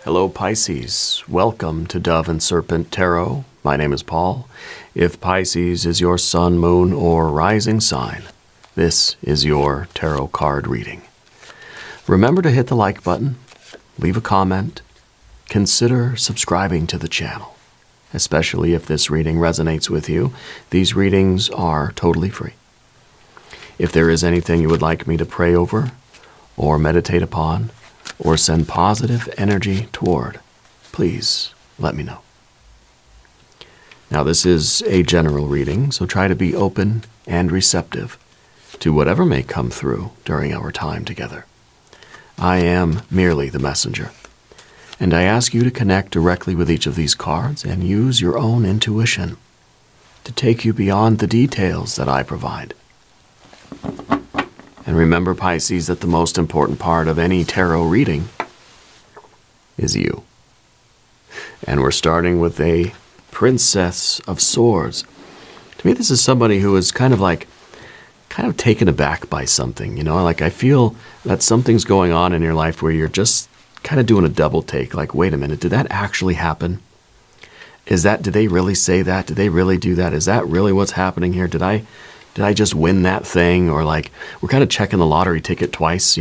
Hello Pisces, welcome to Dove and Serpent Tarot. My name is Paul. If Pisces is your sun, moon, or rising sign, this is your tarot card reading. Remember to hit the like button, leave a comment, consider subscribing to the channel, especially if this reading resonates with you. These readings are totally free. If there is anything you would like me to pray over or meditate upon, or send positive energy toward, please let me know. Now, this is a general reading, so try to be open and receptive to whatever may come through during our time together. I am merely the messenger, and I ask you to connect directly with each of these cards and use your own intuition to take you beyond the details that I provide. And remember, Pisces, that the most important part of any tarot reading is you. And we're starting with a Princess of Swords. To me, this is somebody who is kind of taken aback by something, Like, I feel that something's going on in your life where you're just kind of doing a double take. Like, wait a minute, did that actually happen? Did they really say that? Did they really do that? Is that really what's happening here? Did I just win that thing? Or like, we're kind of checking the lottery ticket twice,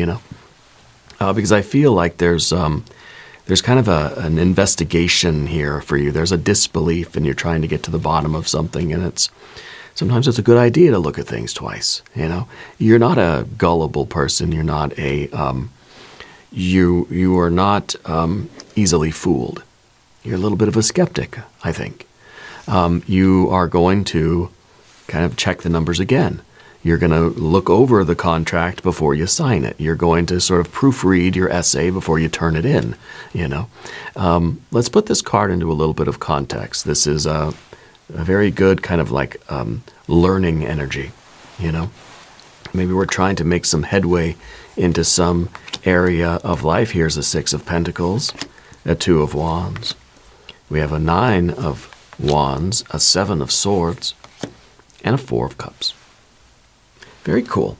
because I feel like there's kind of an investigation here for you. There's a disbelief, and you're trying to get to the bottom of something, and sometimes it's a good idea to look at things twice. You're not a gullible person. You're not you are not easily fooled. You're a little bit of a skeptic, I think. You are going to kind of check the numbers again. You're going to look over the contract before you sign it. You're going to sort of proofread your essay before you turn it in, Let's put this card into a little bit of context. This is a very good kind of like learning energy, Maybe we're trying to make some headway into some area of life. Here's a Six of Pentacles, a Two of Wands. We have a Nine of Wands, a Seven of Swords, and a Four of Cups. Very cool.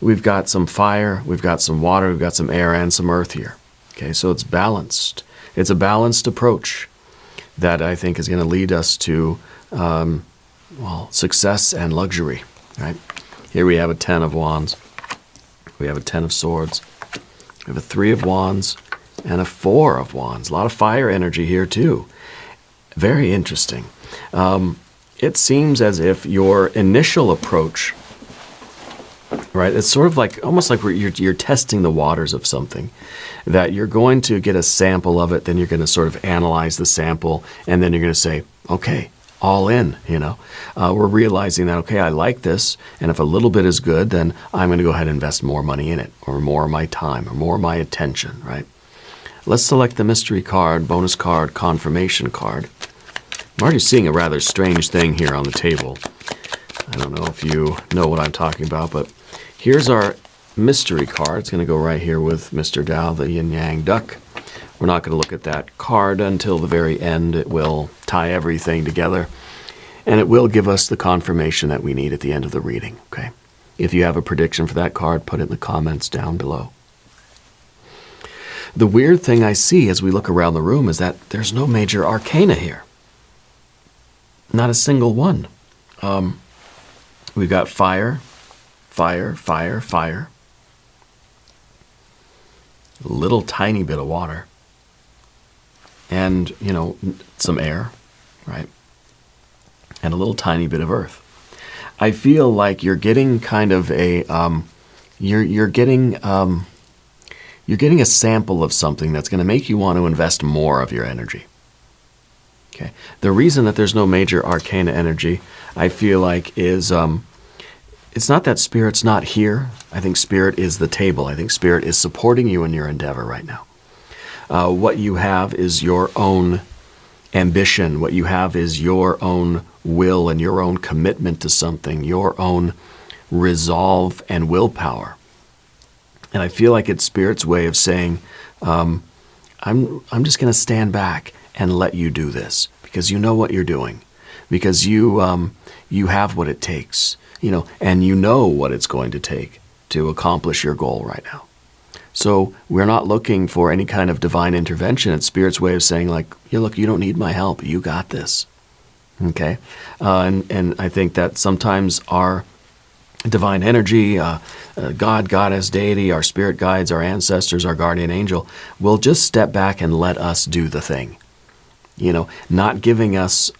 We've got some fire, we've got some water, we've got some air, and some earth here. Okay, so it's balanced. It's a balanced approach that I think is going to lead us to, success and luxury, right? Here we have a Ten of Wands. We have a Ten of Swords. We have a Three of Wands and a Four of Wands. A lot of fire energy here, too. Very interesting. It seems as if your initial approach, right, it's sort of like, almost like you're testing the waters of something, that you're going to get a sample of it, then you're going to sort of analyze the sample, and then you're going to say, okay, all in, We're realizing that, okay, I like this, and if a little bit is good, then I'm going to go ahead and invest more money in it, or more of my time, or more of my attention, right? Let's select the mystery card, bonus card, confirmation card. I'm already seeing a rather strange thing here on the table. I don't know if you know what I'm talking about, but here's our mystery card. It's going to go right here with Mr. Tao, the yin-yang duck. We're not going to look at that card until the very end. It will tie everything together, and it will give us the confirmation that we need at the end of the reading, okay? If you have a prediction for that card, put it in the comments down below. The weird thing I see as we look around the room is that there's no major arcana here. Not a single one. We've got fire, fire, fire, fire. A little tiny bit of water. And, some air, right? And a little tiny bit of earth. I feel like you're getting kind of a, you're getting a sample of something that's going to make you want to invest more of your energy. Okay. The reason that there's no major arcana energy, I feel like, is it's not that Spirit's not here. I think Spirit is the table. I think Spirit is supporting you in your endeavor right now. What you have is your own ambition. What you have is your own will and your own commitment to something, your own resolve and willpower. And I feel like it's Spirit's way of saying, I'm just going to stand back and let you do this, because you know what you're doing, because you have what it takes, and you know what it's going to take to accomplish your goal right now. So we're not looking for any kind of divine intervention. It's Spirit's way of saying, like, yeah, look, you don't need my help. You got this. Okay? And I think that sometimes our divine energy, God, Goddess, deity, our spirit guides, our ancestors, our guardian angel, will just step back and let us do the thing. Not giving us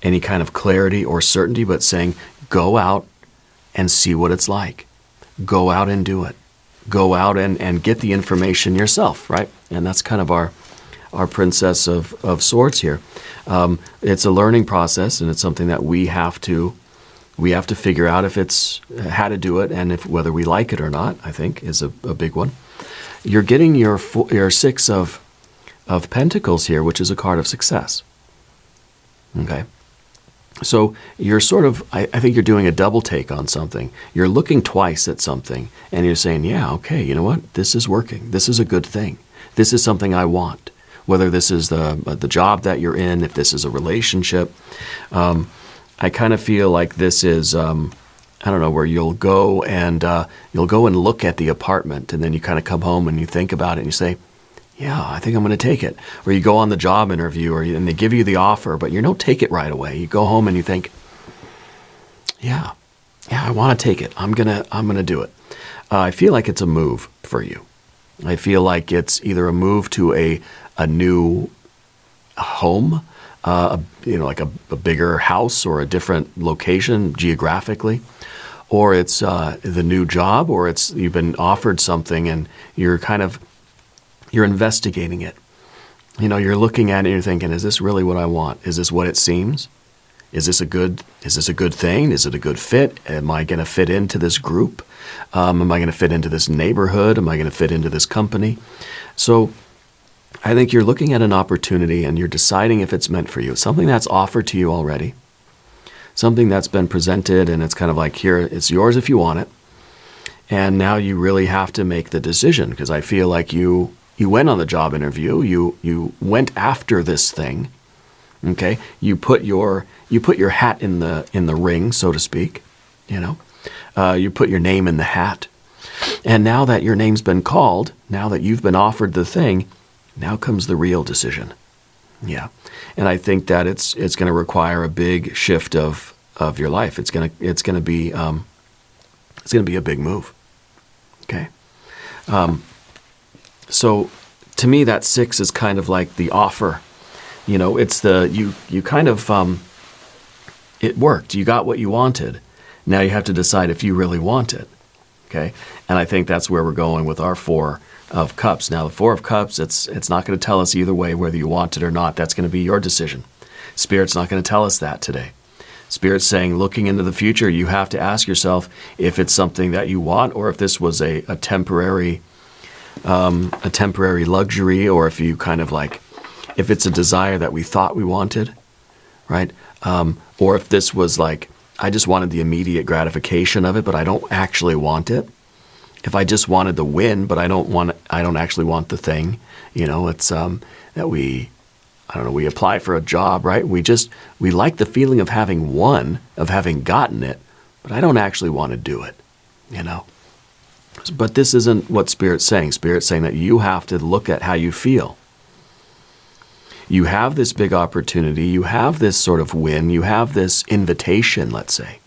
any kind of clarity or certainty, but saying, go out and see what it's like. Go out and do it. Go out and get the information yourself, right? And that's kind of our Princess of Swords here. It's a learning process, and it's something that we have to figure out if it's how to do it, and if whether we like it or not, I think, is a big one. You're getting your Six of Pentacles here, which is a card of success. Okay? So you're sort of, I think you're doing a double take on something. You're looking twice at something, and you're saying, yeah, okay, you know what? This is working. This is a good thing. This is something I want. Whether this is the job that you're in, if this is a relationship. I kind of feel like this is, I don't know, where you'll go and look at the apartment, and then you kind of come home and you think about it and you say, yeah, I think I'm going to take it. Or you go on the job interview, and they give you the offer, but you don't take it right away. You go home and you think, yeah, I want to take it. I'm gonna do it. I feel like it's a move for you. I feel like it's either a move to a new home, like a bigger house or a different location geographically, or it's the new job, or it's you've been offered something and you're investigating it. You're looking at it and you're thinking, is this really what I want? Is this what it seems? Is this a good thing? Is it a good fit? Am I going to fit into this group? Am I going to fit into this neighborhood? Am I going to fit into this company? So I think you're looking at an opportunity and you're deciding if it's meant for you. It's something that's offered to you already. Something that's been presented, and it's kind of like, here, it's yours if you want it. And now you really have to make the decision, because I feel like you went on the job interview, you went after this thing, okay? You put your hat in the ring, so to speak, you put your name in the hat. And now that your name's been called, now that you've been offered the thing, now comes the real decision. Yeah. And I think that it's going to require a big shift of your life. It's going to be a big move. Okay. So to me, that 6 is kind of like the offer. It's you kind of, it worked. You got what you wanted. Now you have to decide if you really want it. Okay. And I think that's where we're going with our 4 of Cups. Now the 4 of Cups, it's not going to tell us either way whether you want it or not. That's going to be your decision. Spirit's not going to tell us that today. Spirit's saying, looking into the future, you have to ask yourself if it's something that you want, or if this was a temporary luxury, or if you kind of like, if it's a desire that we thought we wanted, right? Or if this was like, I just wanted the immediate gratification of it, but I don't actually want it. If I just wanted the win, but I don't actually want the thing. It's that we apply for a job, right? We like the feeling of having won, of having gotten it, but I don't actually want to do it, But this isn't what Spirit's saying. Spirit's saying that you have to look at how you feel. You have this big opportunity. You have this sort of win. You have this invitation, let's say.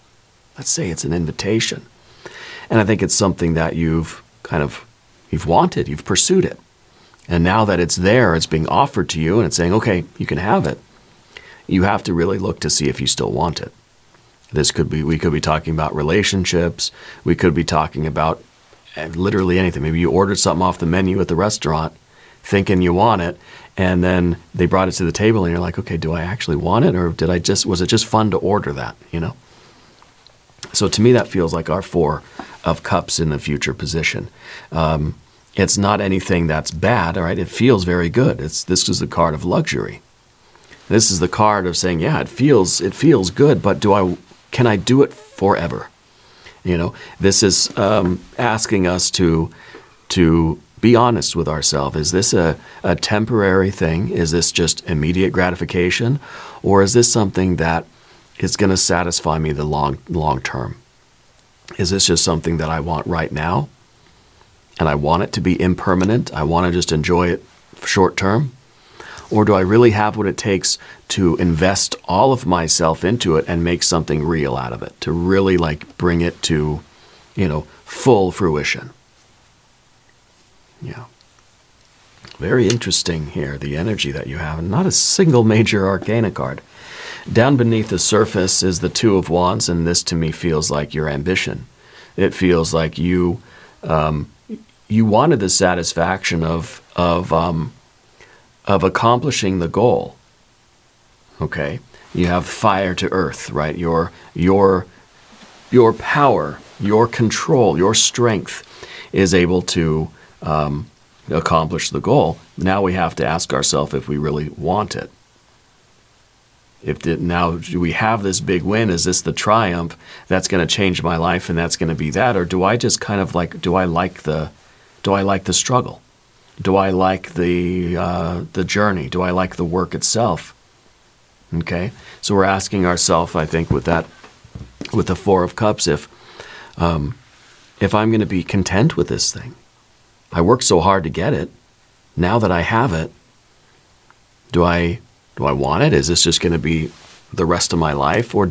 Let's say it's an invitation. And I think it's something that you've wanted. You've pursued it. And now that it's there, it's being offered to you, and it's saying, okay, you can have it. You have to really look to see if you still want it. We could be talking about relationships. We could be talking about literally anything. Maybe you ordered something off the menu at the restaurant thinking you want it, and then they brought it to the table and you're like, okay, do I actually want it, or was it just fun to order that, So to me, that feels like our 4 of Cups in the future position. It's not anything that's bad, all right? It feels very good. This is the card of luxury. This is the card of saying, yeah, it feels good, but can I do it forever? This is asking us to be honest with ourselves. Is this a temporary thing? Is this just immediate gratification? Or is this something that is going to satisfy me the long term? Is this just something that I want right now? and I want it to be impermanent, I want to just enjoy it short term? Or do I really have what it takes to invest all of myself into it and make something real out of it, to really like bring it to, full fruition? Yeah. Very interesting here, the energy that you have, and not a single major arcana card. Down beneath the surface is the Two of Wands, and this to me feels like your ambition. It feels like you wanted the satisfaction of accomplishing the goal. Okay, you have fire to earth, right? Your power, your control, your strength is able to accomplish the goal. Now we have to ask ourselves if we really want it. Now, do we have this big win? Is this the triumph that's going to change my life, and that's going to be that? Or do I just kind of like, do I like the struggle? Do I like the journey? Do I like the work itself? Okay, so we're asking ourselves, I think, with the Four of Cups, if I'm going to be content with this thing. I worked so hard to get it. Now that I have it, do I want it? Is this just going to be the rest of my life? Or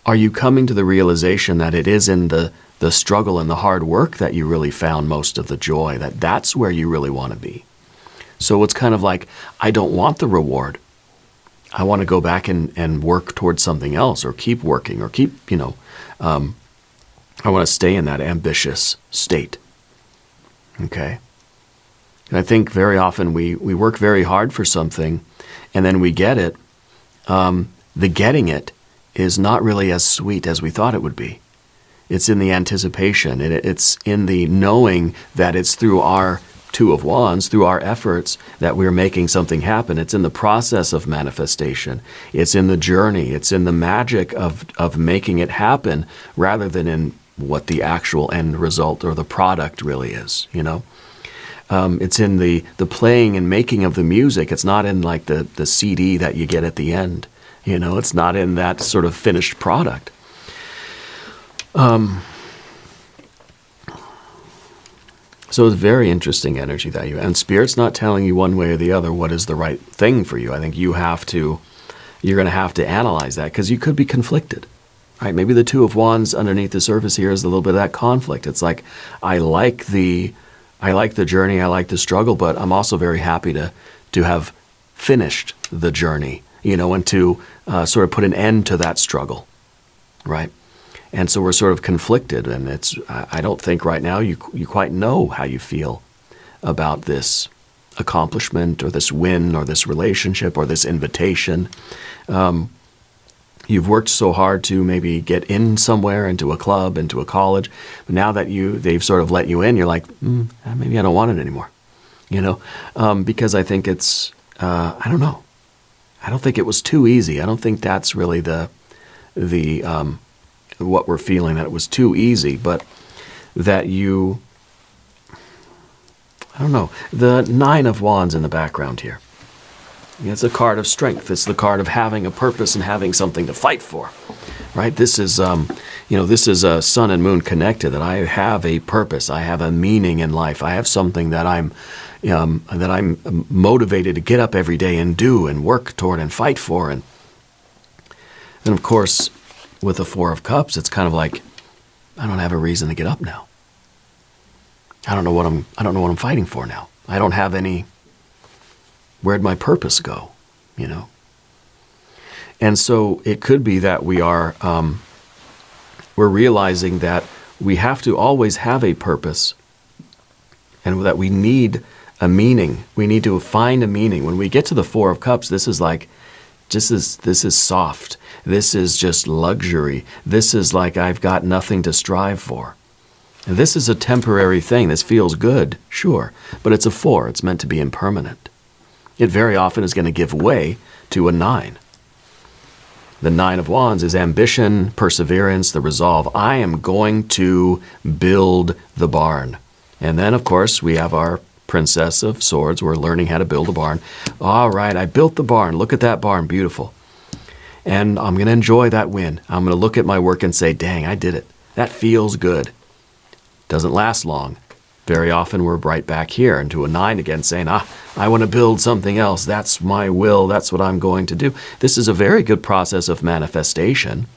are you coming to the realization that it is in the struggle and the hard work that you really found most of the joy, that's where you really want to be? So it's kind of like, I don't want the reward. I want to go back and work towards something else, or keep working, or keep, I want to stay in that ambitious state. Okay? And I think very often we work very hard for something, and then we get it. The getting it is not really as sweet as we thought it would be. It's in the anticipation. It's in the knowing that it's through our Two of Wands, through our efforts, that we're making something happen. It's in the process of manifestation. It's in the journey. It's in the magic of making it happen, rather than in what the actual end result or the product really is, It's in the playing and making of the music. It's not in like the CD that you get at the end. It's not in that sort of finished product. So it's very interesting energy that and Spirit's not telling you one way or the other what is the right thing for you. I think you're going to have to analyze that, because you could be conflicted. Right? Maybe the Two of Wands underneath the surface here is a little bit of that conflict. It's like, I like the journey, I like the struggle, but I'm also very happy to have finished the journey, and to sort of put an end to that struggle, right? And so we're sort of conflicted, and I don't think right now you quite know how you feel about this accomplishment, or this win, or this relationship, or this invitation. You've worked so hard to maybe get in somewhere, into a club, into a college, but now that they've sort of let you in, you're like, maybe I don't want it anymore, because I think it's, I don't know. I don't think it was too easy. I don't think that's really the what we're feeling, that it was too easy, but that I don't know, the Nine of Wands in the background here. It's a card of strength. It's the card of having a purpose and having something to fight for, right? This is, this is a sun and moon connected, that I have a purpose. I have a meaning in life. I have something that I'm motivated to get up every day and do and work toward and fight for. And then, of course, with the Four of Cups, it's kind of like, I don't have a reason to get up now. I don't know what I'm fighting for now. I don't have any. Where'd my purpose go? And so it could be that we're realizing that we have to always have a purpose, and that we need a meaning. We need to find a meaning. When we get to the Four of Cups, this is like, this is soft. This is just luxury. This is like, I've got nothing to strive for. And this is a temporary thing. This feels good, sure, but it's a 4. It's meant to be impermanent. It very often is going to give way to a 9. The Nine of Wands is ambition, perseverance, the resolve. I am going to build the barn. And then, of course, we have our Princess of Swords. We're learning how to build a barn. All right, I built the barn. Look at that barn, beautiful. And I'm going to enjoy that win. I'm going to look at my work and say, dang, I did it. That feels good. Doesn't last long. Very often we're right back here into a 9 again, saying, I want to build something else. That's my will. That's what I'm going to do. This is a very good process of manifestation.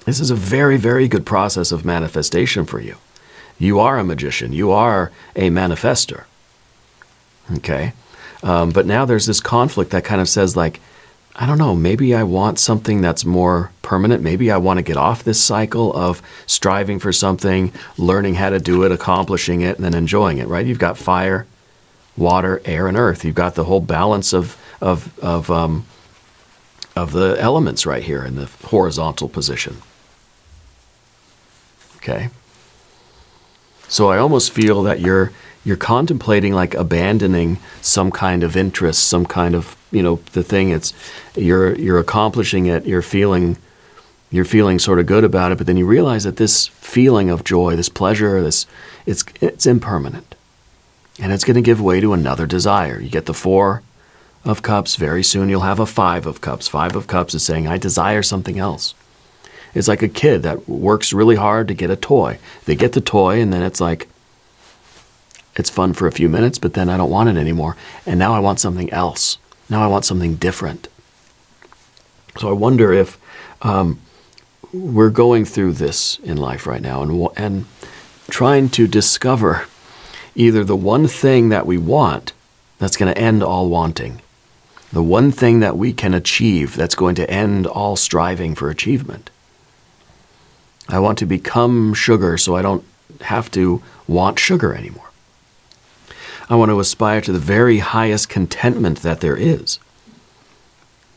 This is a very, very good process of manifestation for you. You are a magician. You are a manifester. Okay? But now there's this conflict that kind of says, like, I don't know, maybe I want something that's more permanent. Maybe I want to get off this cycle of striving for something, learning how to do it, accomplishing it, and then enjoying it, right? You've got fire, water, air, and earth. You've got the whole balance of the elements right here in the horizontal position. Okay? So I almost feel that you're contemplating like abandoning some kind of interest, some kind of, the thing. It's you're accomplishing it, you're feeling sort of good about it, but then you realize that this feeling of joy, this pleasure, it's impermanent. And it's going to give way to another desire. You get the 4 of Cups, very soon you'll have a 5 of Cups. 5 of Cups is saying, I desire something else. It's like a kid that works really hard to get a toy. They get the toy and then it's like, it's fun for a few minutes, but then I don't want it anymore. And now I want something else. Now I want something different. So I wonder if we're going through this in life right now and trying to discover either the one thing that we want that's going to end all wanting, the one thing that we can achieve that's going to end all striving for achievement. I want to become sugar so I don't have to want sugar anymore. I want to aspire to the very highest contentment that there is.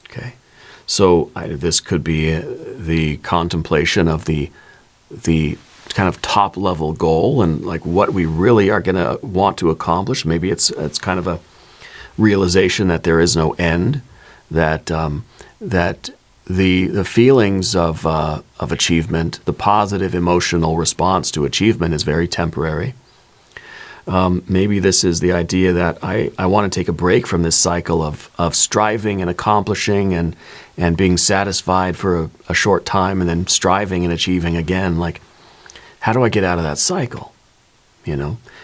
Okay, so this could be the contemplation of the kind of top level goal and like what we really are going to want to accomplish. Maybe it's kind of a realization that there is no end, that the feelings of achievement, the positive emotional response to achievement is very temporary. Maybe this is the idea that I want to take a break from this cycle of striving and accomplishing and being satisfied for a short time and then striving and achieving again. Like, how do I get out of that cycle?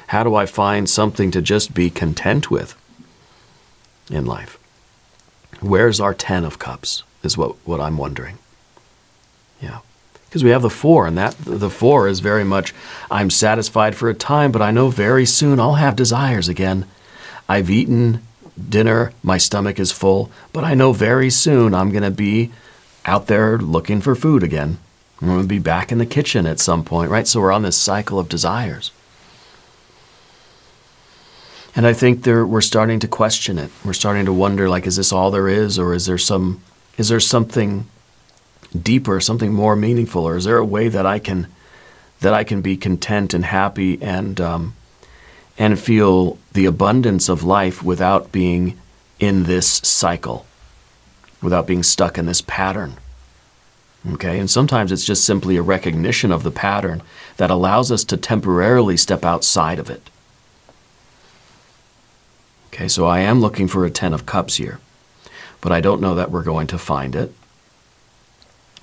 How do I find something to just be content with in life? Where's our 10 of Cups is what I'm wondering. Yeah. Because we have the 4, and the 4 is very much, I'm satisfied for a time, but I know very soon I'll have desires again. I've eaten dinner, my stomach is full, but I know very soon I'm going to be out there looking for food again. I'm going to be back in the kitchen at some point, right? So we're on this cycle of desires. And I think we're starting to question it. We're starting to wonder, like, is this all there is, or is there something deeper, something more meaningful, or is there a way that I can be content and happy and feel the abundance of life without being in this cycle, without being stuck in this pattern? Okay, and sometimes it's just simply a recognition of the pattern that allows us to temporarily step outside of it. Okay, so I am looking for a 10 of Cups here, but I don't know that we're going to find it,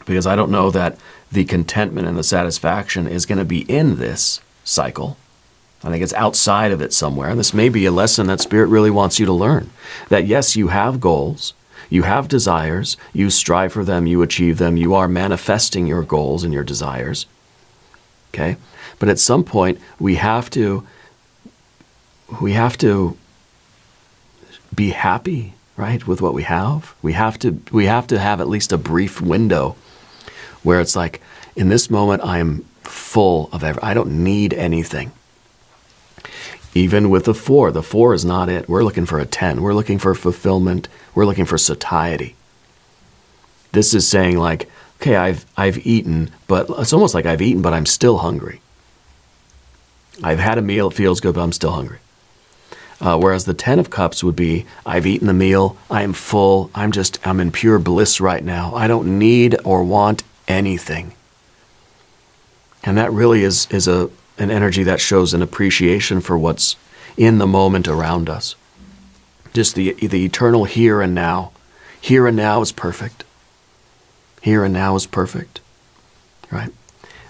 because I don't know that the contentment and the satisfaction is going to be in this cycle. I think it's outside of it somewhere. And this may be a lesson that Spirit really wants you to learn. That yes, you have goals, you have desires, you strive for them, you achieve them, you are manifesting your goals and your desires. Okay? But at some point, we have to be happy, right, with what we have. We have to have at least a brief window where it's like, in this moment, I am full of I don't need anything. Even with the 4 is not it. We're looking for a 10. We're looking for fulfillment. We're looking for satiety. This is saying like, okay, I've eaten, but it's almost like I've eaten, but I'm still hungry. I've had a meal, it feels good, but I'm still hungry. Whereas the 10 of Cups would be, I've eaten the meal, I am full, I'm in pure bliss right now. I don't need or want anything. And that really is an energy that shows an appreciation for what's in the moment around us. Just the eternal here and now. Here and now is perfect. Here and now is perfect. Right?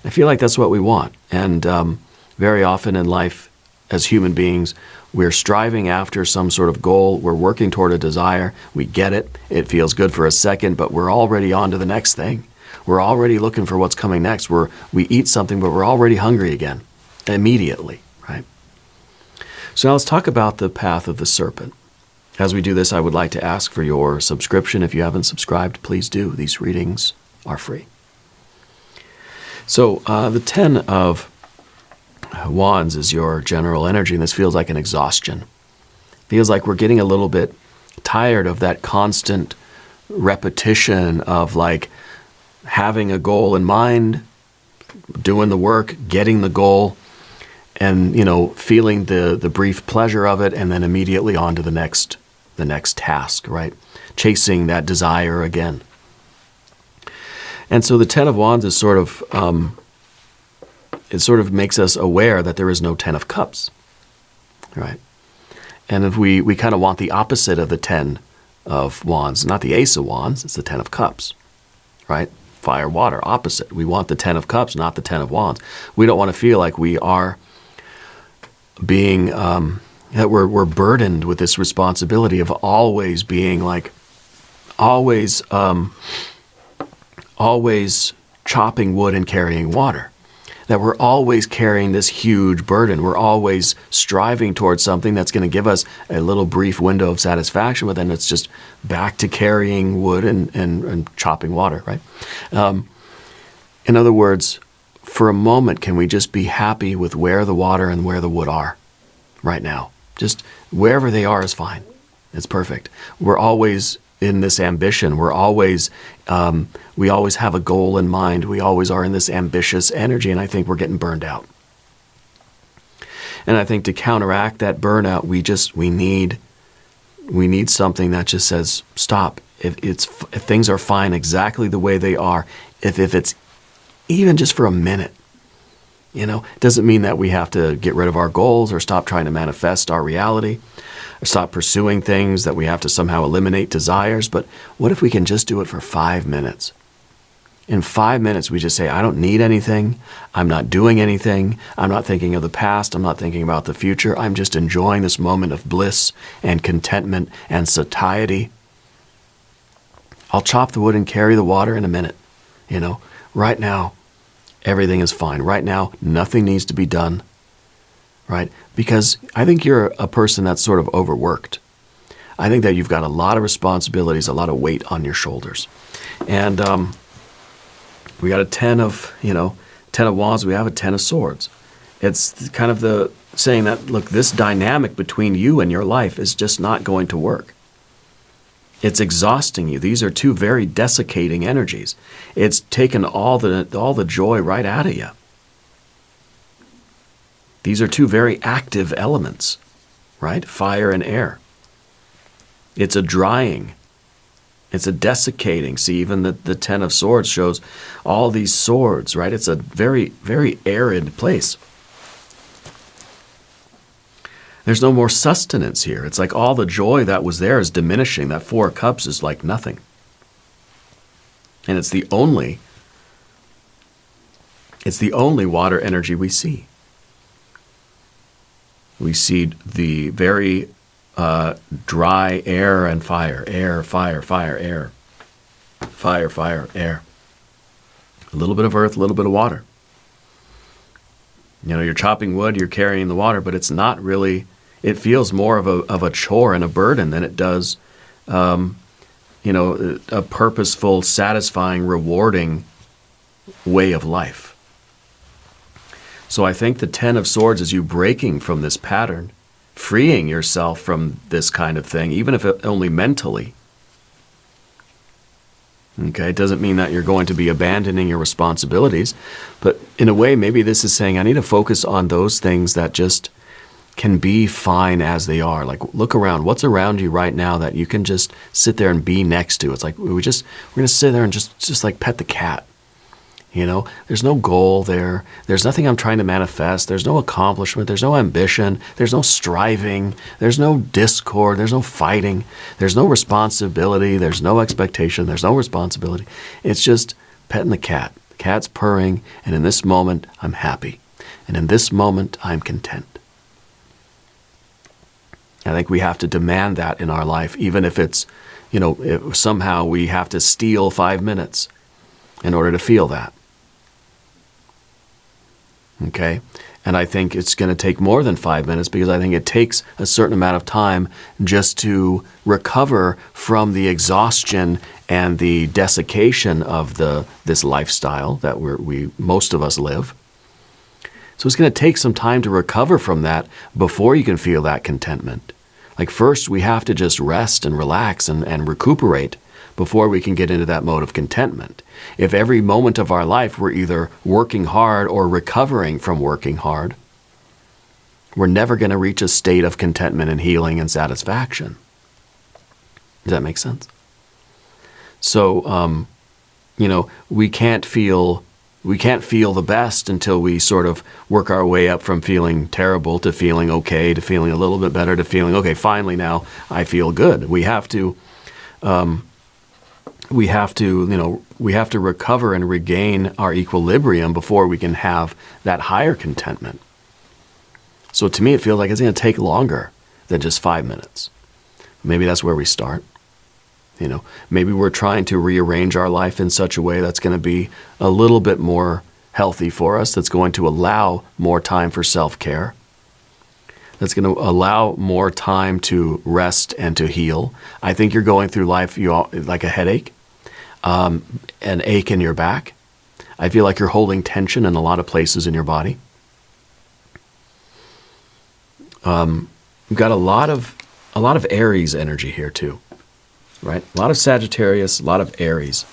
I feel like that's what we want. And Very often in life, as human beings, we're striving after some sort of goal. We're working toward a desire. We get it. It feels good for a second, but we're already on to the next thing. We're already looking for what's coming next. We eat something, but we're already hungry again, immediately, right? So now let's talk about the path of the serpent. As we do this, I would like to ask for your subscription. If you haven't subscribed, please do. These readings are free. So the 10 of Wands is your general energy, and this feels like an exhaustion. Feels like we're getting a little bit tired of that constant repetition of like having a goal in mind, doing the work, getting the goal, and feeling the brief pleasure of it, and then immediately on to the next task, right? Chasing that desire again. And so the 10 of Wands is sort of it sort of makes us aware that there is no 10 of Cups, right? And if we kind of want the opposite of the 10 of Wands, not the Ace of Wands, it's the 10 of Cups, right? Fire, water, opposite. We want the 10 of Cups, not the 10 of Wands. We don't want to feel like we are being, that we're burdened with this responsibility of always being like, always chopping wood and carrying water. That we're always carrying this huge burden. We're always striving towards something that's going to give us a little brief window of satisfaction, but then it's just back to carrying wood and chopping water, right? In other words, for a moment, can we just be happy with where the water and where the wood are right now? Just wherever they are is fine. It's perfect. We're always in this ambition. We always have a goal in mind. We always are in this ambitious energy, and I think we're getting burned out. And I think to counteract that burnout, we need something that just says stop. If things are fine exactly the way they are, if it's even just for a minute, it doesn't mean that we have to get rid of our goals or stop trying to manifest our reality, or stop pursuing things that we have to somehow eliminate desires. But what if we can just do it for 5 minutes? In 5 minutes, we just say, I don't need anything. I'm not doing anything. I'm not thinking of the past. I'm not thinking about the future. I'm just enjoying this moment of bliss and contentment and satiety. I'll chop the wood and carry the water in a minute. Right now, everything is fine. Right now, nothing needs to be done. Right? Because I think you're a person that's sort of overworked. I think that you've got a lot of responsibilities, a lot of weight on your shoulders. And we got a 10 of Wands, we have a 10 of Swords. It's kind of the saying that, look, this dynamic between you and your life is just not going to work. It's exhausting you. These are two very desiccating energies. It's taken all the joy right out of you. These are two very active elements, right? Fire and air. It's a drying. It's a desiccating. See, even the 10 of Swords shows all these swords, right? It's a very, very arid place. There's no more sustenance here. It's like all the joy that was there is diminishing. That 4 of Cups is like nothing. And it's the only water energy we see. We see the very dry air and fire. Air, fire, fire, air. Fire, fire, air. A little bit of earth, a little bit of water. You're chopping wood, you're carrying the water, but it's not really, it feels more of a chore and a burden than it does, a purposeful, satisfying, rewarding way of life. So I think the 10 of Swords is you breaking from this pattern, freeing yourself from this kind of thing, even if only mentally. Okay, it doesn't mean that you're going to be abandoning your responsibilities, but in a way, maybe this is saying I need to focus on those things that just can be fine as they are. Like, look around. What's around you right now that you can just sit there and be next to? It's like we're going to sit there and just like pet the cat. There's no goal there. There's nothing I'm trying to manifest. There's no accomplishment. There's no ambition. There's no striving. There's no discord. There's no fighting. There's no responsibility. There's no expectation. There's no responsibility. It's just petting the cat. The cat's purring, and in this moment, I'm happy. And in this moment, I'm content. I think we have to demand that in our life, even if it's, if somehow we have to steal 5 minutes in order to feel that. Okay? And I think it's going to take more than 5 minutes, because I think it takes a certain amount of time just to recover from the exhaustion and the desiccation of this lifestyle that most of us live. So it's going to take some time to recover from that before you can feel that contentment. Like, first we have to just rest and relax and recuperate before we can get into that mode of contentment. If every moment of our life we're either working hard or recovering from working hard, we're never going to reach a state of contentment and healing and satisfaction. Does that make sense? So, we can't feel the best until we sort of work our way up from feeling terrible to feeling okay, to feeling a little bit better, to feeling, okay, finally now I feel good. We have to recover and regain our equilibrium before we can have that higher contentment. So to me, it feels like it's going to take longer than just 5 minutes. Maybe that's where we start. Maybe we're trying to rearrange our life in such a way that's going to be a little bit more healthy for us, that's going to allow more time for self-care, that's going to allow more time to rest and to heal. I think you're going through life like a headache, an ache in your back. I feel like you're holding tension in a lot of places in your body. You've got a lot of Aries energy here too. Right? A lot of Sagittarius, a lot of Aries.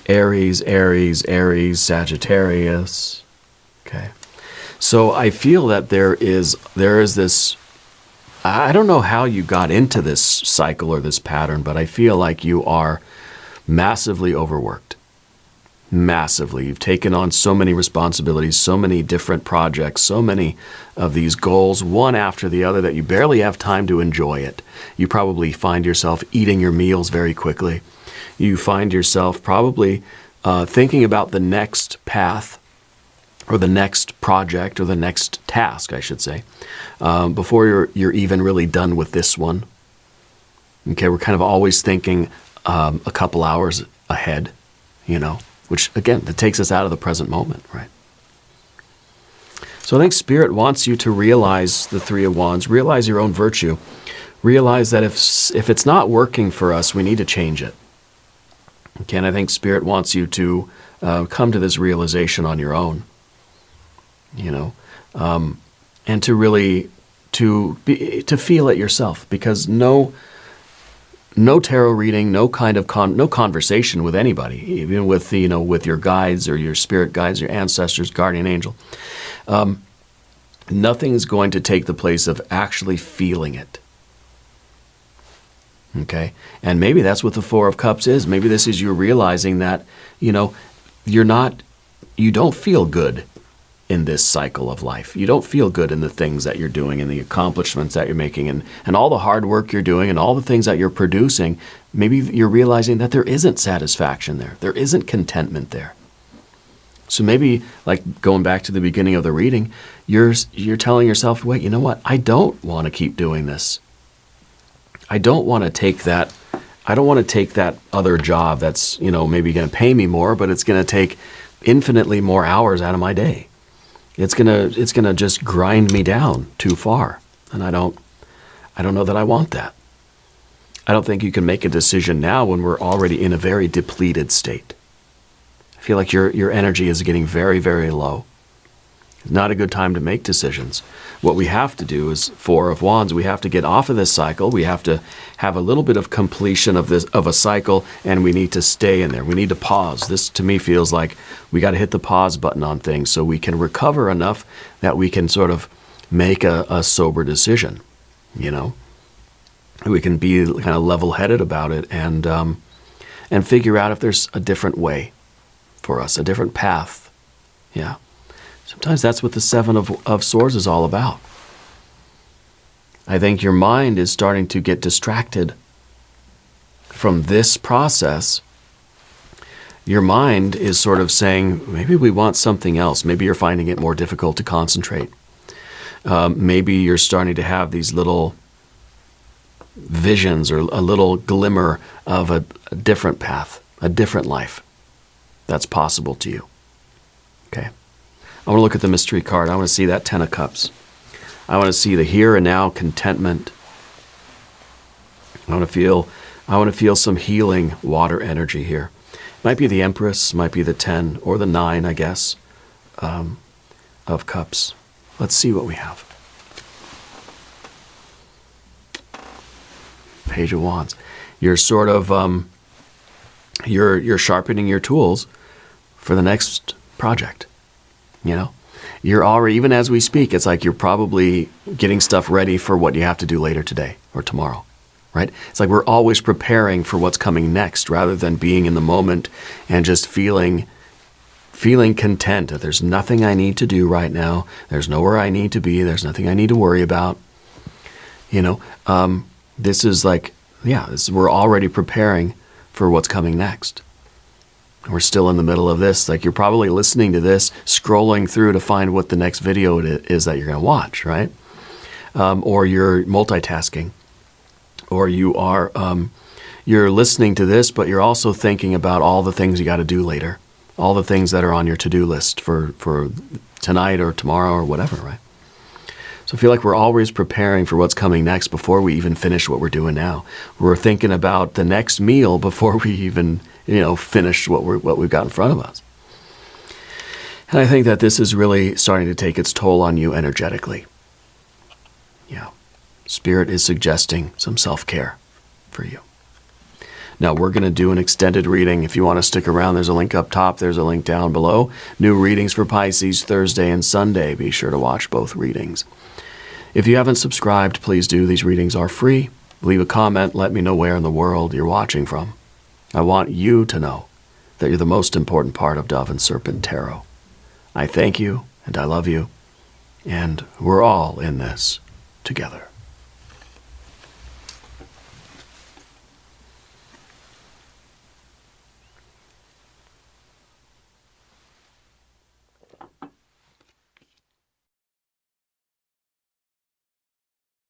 Aries, Sagittarius. Okay. So I feel that there is this, I don't know how you got into this cycle or this pattern, but I feel like you are massively overworked. Massively. You've taken on so many responsibilities, so many different projects, so many of these goals, one after the other, that you barely have time to enjoy it. You probably find yourself eating your meals very quickly. You find yourself probably thinking about the next path or the next project or the next task, I should say, before you're even really done with this one. Okay, we're kind of always thinking a couple hours ahead, which, again, that takes us out of the present moment, right? So I think Spirit wants you to realize the Three of Wands, realize your own virtue, realize that if it's not working for us, we need to change it. Okay, and I think Spirit wants you to come to this realization on your own, and to really to feel it yourself, because no tarot reading, no kind of no conversation with anybody, even with with your guides or your spirit guides, your ancestors, guardian angel. Nothing is going to take the place of actually feeling it. Okay, and maybe that's what the Four of Cups is. Maybe this is you realizing that you don't feel good in this cycle of life. You don't feel good in the things that you're doing and the accomplishments that you're making and all the hard work you're doing and all the things that you're producing. Maybe you're realizing that there isn't satisfaction there. There isn't contentment there. So maybe, like going back to the beginning of the reading, you're telling yourself, wait, you know what? I don't want to keep doing this. I don't want to take that other job that's, maybe going to pay me more, but it's going to take infinitely more hours out of my day. It's gonna just grind me down too far, and I don't know that I want that. I don't think you can make a decision now when we're already in a very depleted state. I feel like your energy is getting very, very low. It's not a good time to make decisions. What we have to do is Four of Wands. We have to get off of this cycle. We have to have a little bit of completion of a cycle, and we need to stay in there. We need to pause. This, to me, feels like we got to hit the pause button on things so we can recover enough that we can sort of make a sober decision. We can be kind of level-headed about it and figure out if there's a different way for us, a different path. Yeah. Sometimes that's what the Seven of Swords is all about. I think your mind is starting to get distracted from this process. your mind is sort of saying, maybe we want something else. Maybe you're finding it more difficult to concentrate. Maybe you're starting to have these little visions or a little glimmer of a different path, a different life that's possible to you. Okay. I want to look at the mystery card. I want to see that 10 of Cups. I want to see the here and now contentment. I want to feel some healing water energy here. Might be the Empress, might be the 10 or the 9, I guess, of Cups. Let's see what we have. Page of Wands. You're sort of, you're sharpening your tools for the next project. You know, you're already, even as we speak, it's like you're probably getting stuff ready for what you have to do later today or tomorrow, right? It's like we're always preparing for what's coming next rather than being in the moment and just feeling content that there's nothing I need to do right now. There's nowhere I need to be. There's nothing I need to worry about. You know, this is like, we're already preparing for what's coming next. We're still in the middle of this. Like, you're probably listening to this, scrolling through to find what the next video is that you're going to watch, right? Or you're multitasking, or you're listening to this, but you're also thinking about all the things you got to do later, all the things that are on your to-do list for tonight or tomorrow or whatever, right? So I feel like we're always preparing for what's coming next before we even finish what we're doing now. We're thinking about the next meal before we even, finish what we've got in front of us. And I think that this is really starting to take its toll on you energetically. Yeah. Spirit is suggesting some self-care for you. Now, we're going to do an extended reading. If you want to stick around, there's a link up top. There's a link down below. New readings for Pisces Thursday and Sunday. Be sure to watch both readings. If you haven't subscribed, please do. These readings are free. Leave a comment. Let me know where in the world you're watching from. I want you to know that you're the most important part of Dove and Serpent Tarot. I thank you, and I love you, and we're all in this together.